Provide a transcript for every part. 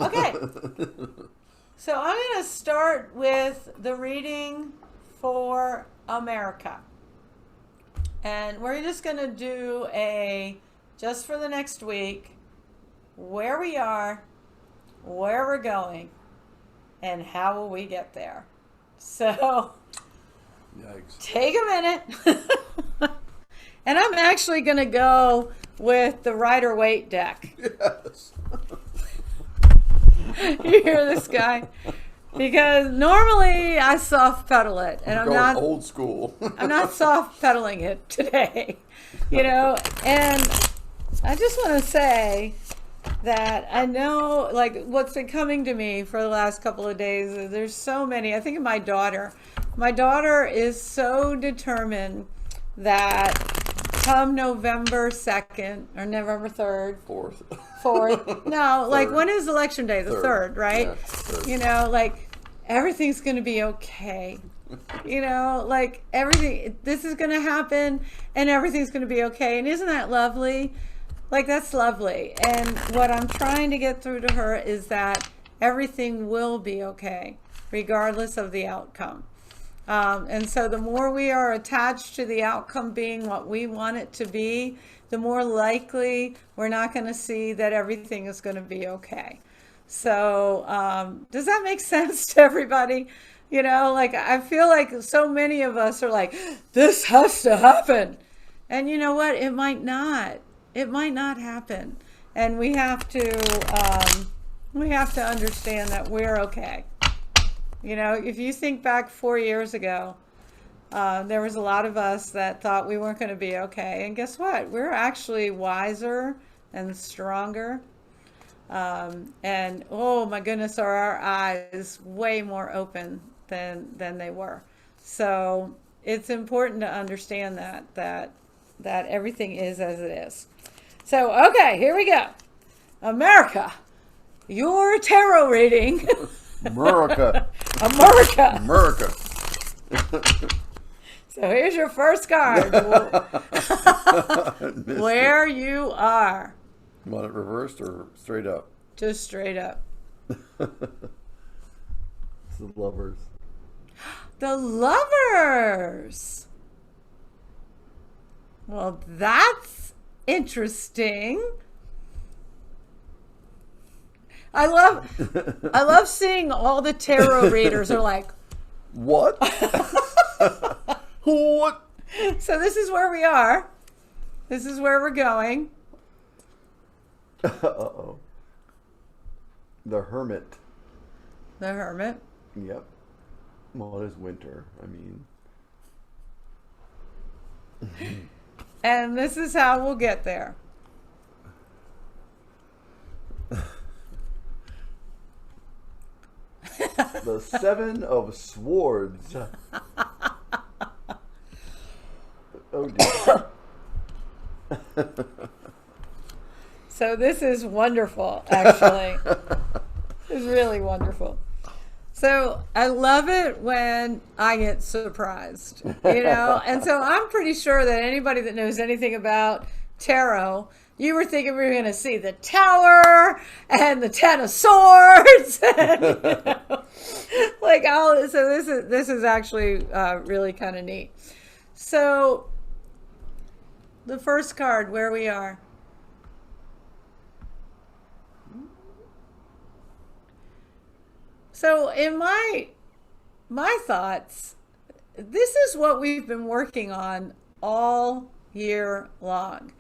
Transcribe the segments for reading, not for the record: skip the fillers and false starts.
Okay, so I'm going to start with the reading for America. And we're just going to do just for the next week, where we are, where we're going, and how will we get there. So Yikes. take a minute. And I'm actually going to go with the Rider-Waite deck. Yes. You hear this guy? Because normally I soft pedal it, and Going old school. I'm not soft pedaling it today, And I just want to say that I know, like, what's been coming to me for the last couple of days is there's so many. I think of my daughter. My daughter is so determined that come November 2nd or November 3rd, 4th. No, like, when is election day? The 3rd, right? Yeah, 3rd. Like, everything's going to be okay. Like, this is going to happen and everything's going to be okay. And isn't that lovely? Like, that's lovely. And what I'm trying to get through to her is that everything will be okay, regardless of the outcome. And so the more we are attached to the outcome being what we want it to be, the more likely we're not going to see that everything is going to be okay. So does that make sense to everybody? Like, I feel like so many of us are like, this has to happen. And you know what? It might not. It might not happen. And we have to understand that we're okay. If you think back 4 years ago, there was a lot of us that thought we weren't going to be okay. And guess what? We're actually wiser and stronger. And oh my goodness, are our eyes way more open than they were. So it's important to understand that everything is as it is. So, okay, here we go. America, your tarot reading. America. America. So here's your first card. Where you are. You want it reversed or straight up? Just straight up. It's the Lovers. The Lovers. Well, that's interesting. I love seeing all the tarot readers are like, what? What? So this is where we are. This is where we're going. Uh-oh. The Hermit. The Hermit. Yep. Well, it is winter. I mean. And this is how we'll get there. The Seven of Swords. Oh dear. So this is wonderful, actually. It's really wonderful. So I love it when I get surprised, And so I'm pretty sure that anybody that knows anything about tarot, you were thinking we were going to see the Tower and the Ten of Swords, and, so this is actually really kind of neat. So the first card, where we are. So in my thoughts, this is what we've been working on all year long.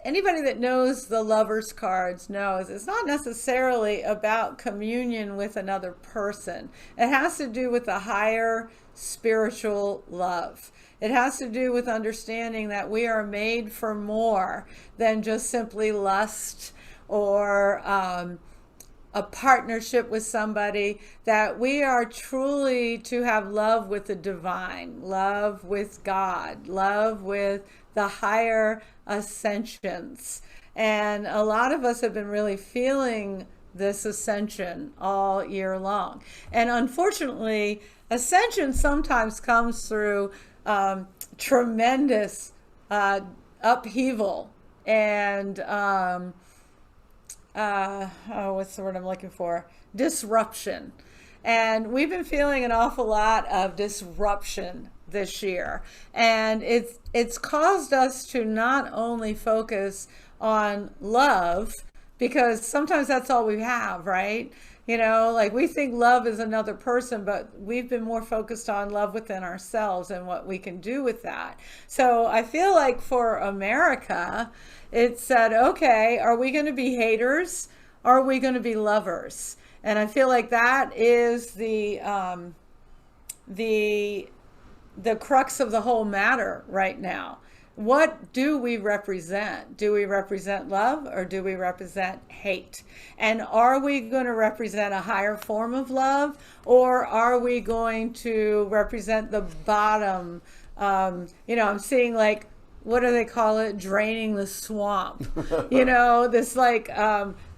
Anybody that knows the Lovers cards knows it's not necessarily about communion with another person. It has to do with a higher spiritual love. It has to do with understanding that we are made for more than just simply lust or a partnership with somebody, that we are truly to have love with the divine, love with God, love with the higher ascensions. And a lot of us have been really feeling this ascension all year long. And unfortunately, ascension sometimes comes through tremendous upheaval and what's the word I'm looking for? Disruption. And we've been feeling an awful lot of disruption this year. And it's caused us to not only focus on love, because sometimes that's all we have, right? You know, like we think love is another person, but we've been more focused on love within ourselves and what we can do with that. So I feel like for America, it said, okay, are we going to be haters? Or are we going to be lovers? And I feel like that is the crux of the whole matter right now. What do we represent? Do we represent love or do we represent hate? And are we going to represent a higher form of love, or are we going to represent the bottom? I'm seeing, like, what do they call it? Draining the swamp. This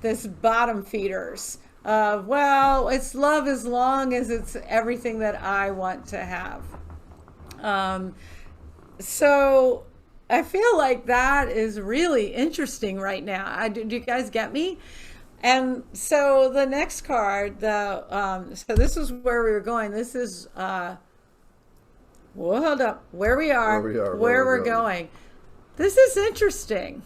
this bottom feeders. Well, it's love as long as it's everything that I want to have. So I feel like that is really interesting right now. Do you guys get me? And so the next card, so this is where we were going. This is, well, hold up, where we're going. This is interesting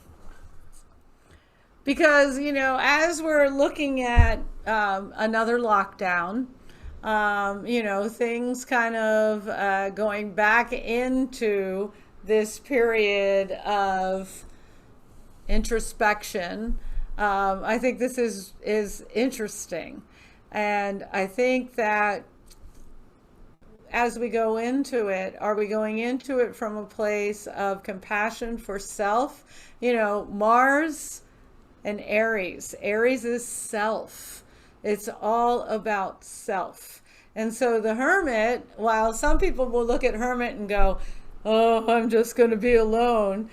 because, as we're looking at another lockdown, things kind of going back into this period of introspection. I think this is interesting. And I think that as we go into it, are we going into it from a place of compassion for self? Mars and Aries. Aries is self. It's all about self. And so the Hermit, while some people will look at Hermit and go, oh, I'm just going to be alone.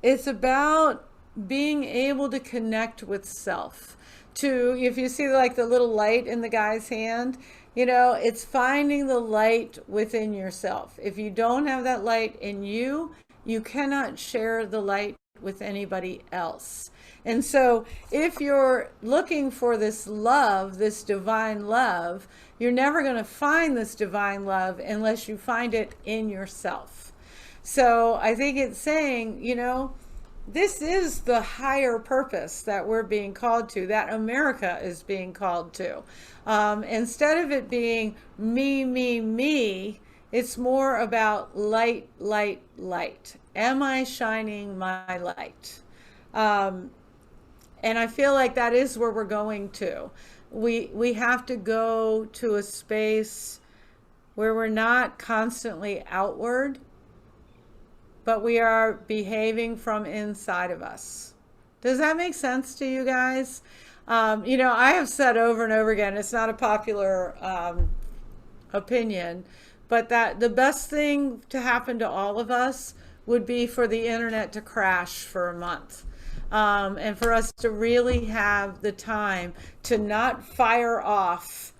It's about being able to connect with self. If you see like the little light in the guy's hand, it's finding the light within yourself. If you don't have that light in you, you cannot share the light with anybody else. And so if you're looking for this love, this divine love, you're never going to find this divine love unless you find it in yourself. So I think it's saying, this is the higher purpose that we're being called to, that America is being called to. Instead of it being me, me, me, it's more about light, light, light. Am I shining my light? And I feel like that is where we're going to. We have to go to a space where we're not constantly outward, but we are behaving from inside of us. Does that make sense to you guys? I have said over and over again, it's not a popular opinion, but that the best thing to happen to all of us would be for the internet to crash for a month. And for us to really have the time to not fire off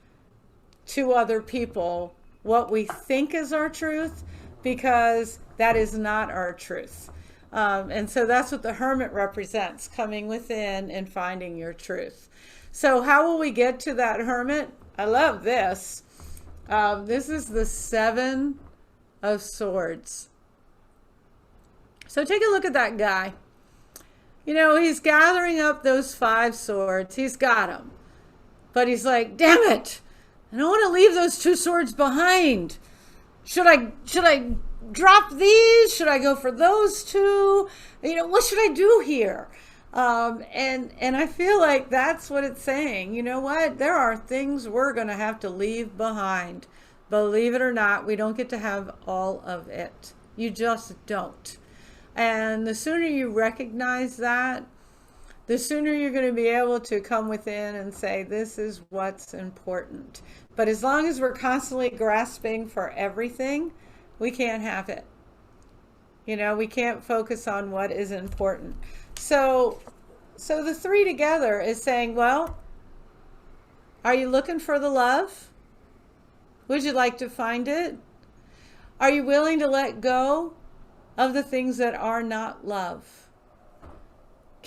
to other people what we think is our truth, because that is not our truth. And so that's what the Hermit represents, coming within and finding your truth. So how will we get to that Hermit? I love this. This is the Seven of Swords. So take a look at that guy. He's gathering up those 5 swords. He's got them. But he's like, damn it, I don't want to leave those 2 swords behind. Should I drop these? Should I go for those 2? What should I do here? And I feel like that's what it's saying. You know what? There are things we're going to have to leave behind. Believe it or not, we don't get to have all of it. You just don't. And the sooner you recognize that, the sooner you're going to be able to come within and say, this is what's important. But as long as we're constantly grasping for everything, we can't have it. We can't focus on what is important. So the 3 together is saying, well, are you looking for the love? Would you like to find it? Are you willing to let go of the things that are not love?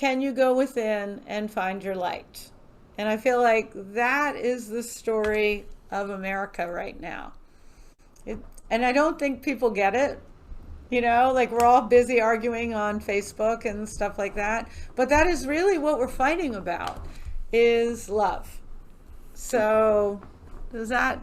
can you go within and find your light? And I feel like that is the story of America right now. And I don't think people get it. Like we're all busy arguing on Facebook and stuff like that. But that is really what we're fighting about, is love. So does that